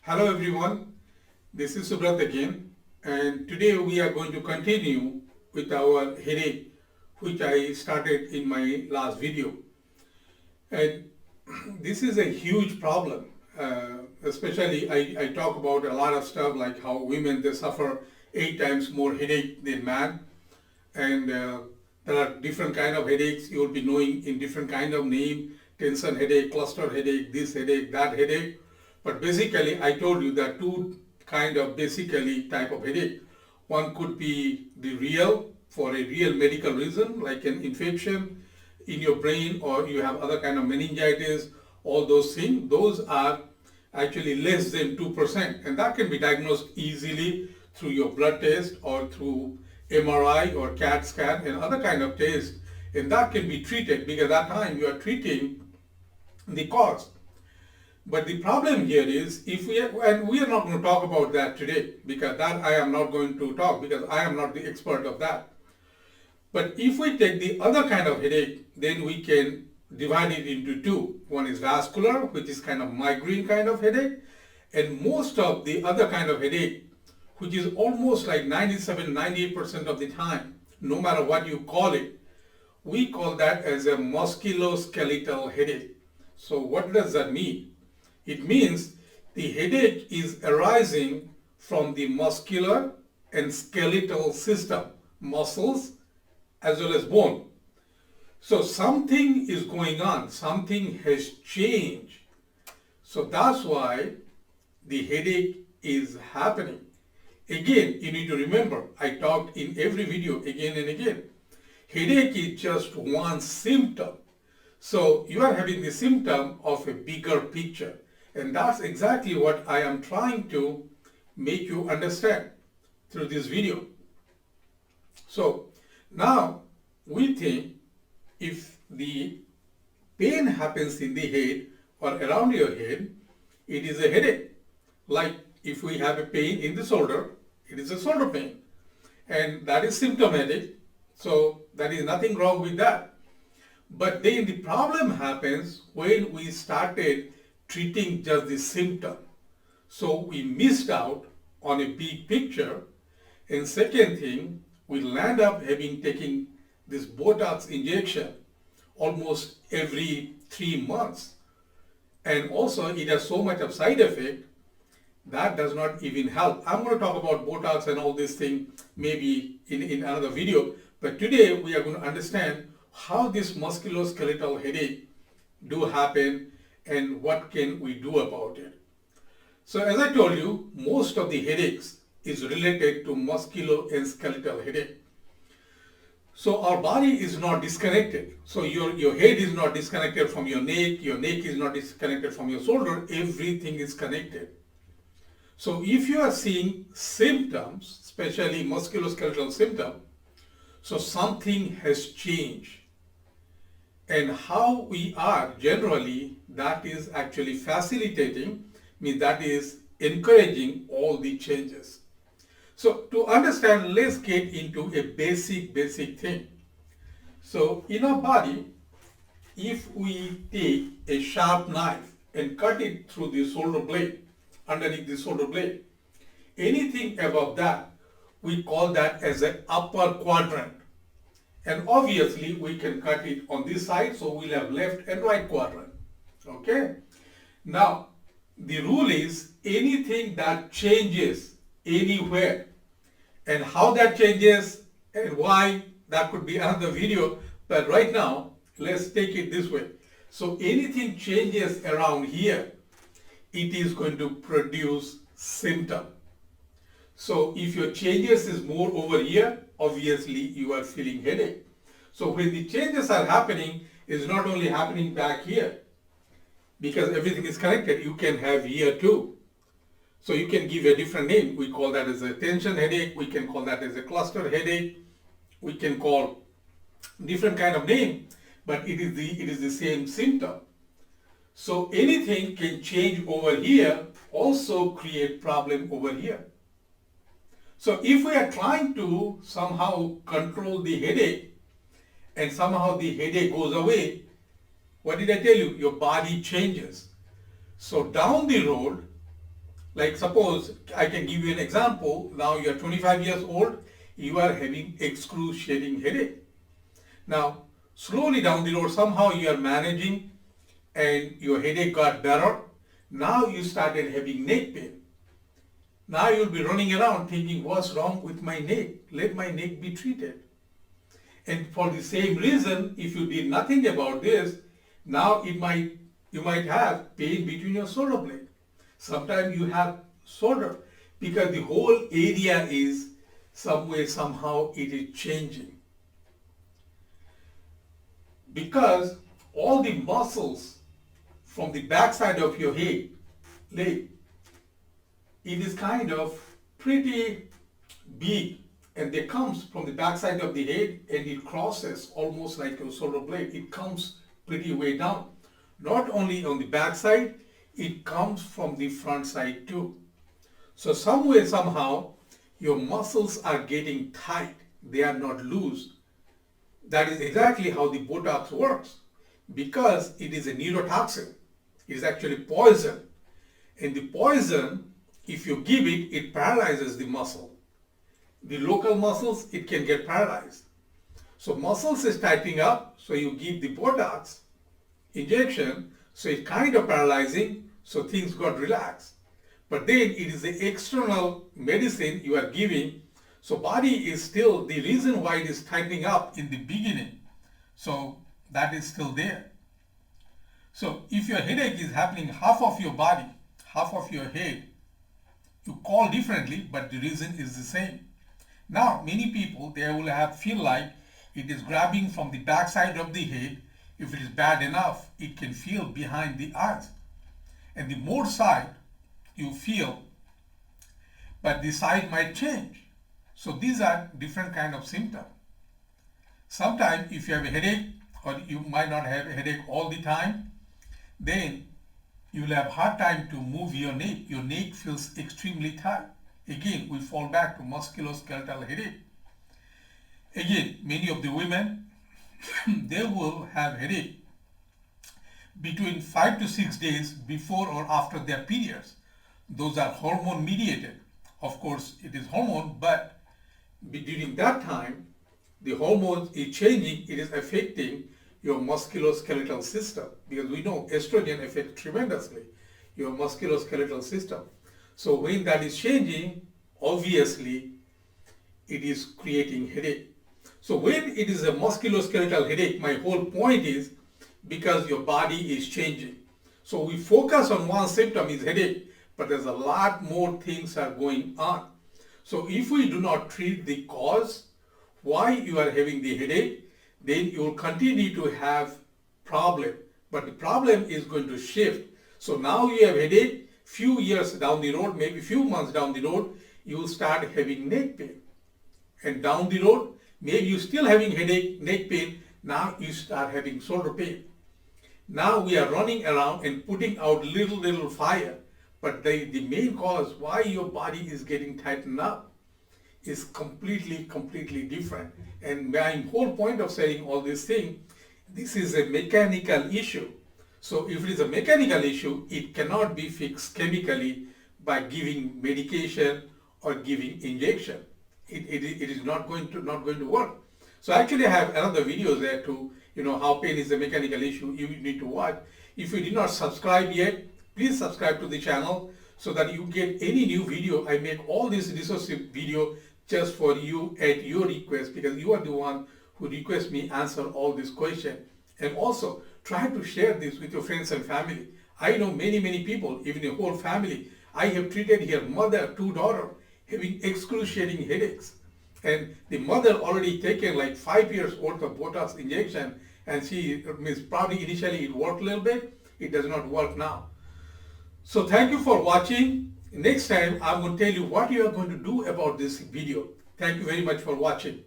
Hello everyone, this is Subrat again, and today we are going to continue with our headache which I started in my last video. And this is a huge problem, especially I talk about a lot of stuff like how women they suffer 8 times more headache than men, and there are different kind of headaches you will be knowing in different kind of name, tension headache, cluster headache, this headache, that headache. But basically, I told you that two kind of basically type of headache. One could be the real, for a real medical reason, like an infection in your brain, or you have other kind of meningitis, all those things. Those are actually less than 2%, and that can be diagnosed easily through your blood test or through MRI or CAT scan and other kind of tests, and that can be treated because at that time you are treating the cause. But the problem here is, and we are not going to talk about that today because that I am not going to talk because I am not the expert of that. But if we take the other kind of headache, then we can divide it into two. One is vascular, which is kind of migraine kind of headache, and most of the other kind of headache, which is almost like 97-98% of the time, no matter what you call it, we call that as a musculoskeletal headache. So what does that mean? It means the headache is arising from the muscular and skeletal system, muscles as well as bone. So something is going on, something has changed. So that's why the headache is happening. Again, you need to remember, I talked in every video again and again. Headache is just one symptom. So you are having the symptom of a bigger picture. And that's exactly what I am trying to make you understand through this video. So now we think if the pain happens in the head or around your head, it is a headache. Like if we have a pain in the shoulder, it is a shoulder pain. And that is symptomatic. So there is nothing wrong with that. But then the problem happens when we started treating just the symptom. So we missed out on a big picture. And second thing, we'll end up taking this botox injection almost every 3 months. And also it has so much of side effect that does not even help. I'm going to talk about botox and all this thing maybe in another video. But today we are going to understand how this musculoskeletal headache do happen and what can we do about it. So as I told you, most of the headaches is related to musculo and skeletal headache. So our body is not disconnected. So your head is not disconnected from your neck is not disconnected from your shoulder, everything is connected. So if you are seeing symptoms, especially musculoskeletal symptom, so something has changed. And how we are generally, that is actually facilitating, means that is encouraging all the changes. So to understand, let's get into a basic thing. So in our body, if we take a sharp knife and cut it through the shoulder blade, underneath the shoulder blade, anything above that, we call that as an upper quadrant. And obviously we can cut it on this side, so we'll have left and right quadrant. Okay? Now, the rule is anything that changes anywhere, and how that changes and why, that could be another video, but right now, let's take it this way. So anything changes around here, it is going to produce symptom. So if your changes is more over here, obviously you are feeling headache. So when the changes are happening, it's not only happening back here, because everything is connected, you can have here too. So you can give a different name. We call that as a tension headache, we can call that as a cluster headache, we can call different kind of name, but it is the same symptom. So anything can change over here, also create problem over here. So if we are trying to somehow control the headache and somehow the headache goes away, what did I tell you? Your body changes. So down the road, Like suppose I can give you an example. Now you are 25 years old, you are having excruciating headache. Now slowly down the road somehow you are managing and your headache got better. Now you started having neck pain. Now you'll be running around thinking, what's wrong with my neck? Let my neck be treated. And for the same reason, if you did nothing about this, now you might have pain between your shoulder blade. Sometimes you have shoulder because the whole area is some way, somehow it is changing. Because all the muscles from the backside of your head, leg, it is kind of pretty big and it comes from the backside of the head and it crosses almost like your shoulder blade. It comes pretty way down. Not only on the backside, it comes from the front side too. So some way, somehow, your muscles are getting tight. They are not loose. That is exactly how the botox works. Because it is a neurotoxin. It is actually poison. And the poison, if you give it, it paralyzes the muscle. The local muscles, it can get paralyzed. So muscles is tightening up, so you give the botox injection, so it's kind of paralyzing, so things got relaxed. But then it is the external medicine you are giving, so body is still, the reason why it is tightening up in the beginning, so that is still there. So if your headache is happening half of your body, half of your head, you call differently, but the reason is the same. Now, many people, they will feel like it is grabbing from the backside of the head. If it is bad enough, it can feel behind the eyes. And the more side you feel, but the side might change. So these are different kind of symptoms. Sometimes if you have a headache, or you might not have a headache all the time, then you will have a hard time to move your neck. Your neck feels extremely tight. Again, we fall back to musculoskeletal headache. Again, many of the women, they will have headache between 5 to 6 days before or after their periods. Those are hormone mediated. Of course, it is hormone, but during that time, the hormones is changing, it is affecting your musculoskeletal system, because we know estrogen affects tremendously your musculoskeletal system. So when that is changing, obviously it is creating headache. So when it is a musculoskeletal headache, my whole point is because your body is changing. So we focus on one symptom is headache, but there's a lot more things are going on. So if we do not treat the cause, why you are having the headache, then you will continue to have problem. But the problem is going to shift. So now you have headache, few years down the road, maybe few months down the road, you will start having neck pain. And down the road, maybe you're still having headache, neck pain, now you start having shoulder pain. Now we are running around and putting out little fire, but the main cause why your body is getting tightened up is completely different. And my whole point of saying all this thing, this is a mechanical issue. So if it is a mechanical issue, it cannot be fixed chemically by giving medication or giving injection. It is not going to work. So actually I have another video there to, how pain is a mechanical issue you need to watch. If you did not subscribe yet, please subscribe to the channel so that you get any new video. I make all this resource video just for you at your request, because you are the one who requests me answer all these questions. And also try to share this with your friends and family. I know many people, even a whole family. I have treated here mother, 2 daughters having excruciating headaches. And the mother already taken like 5 years worth of botox injection, and she means probably initially it worked a little bit, it does not work now. So thank you for watching. Next time I will tell you what you are going to do about this video. Thank you very much for watching.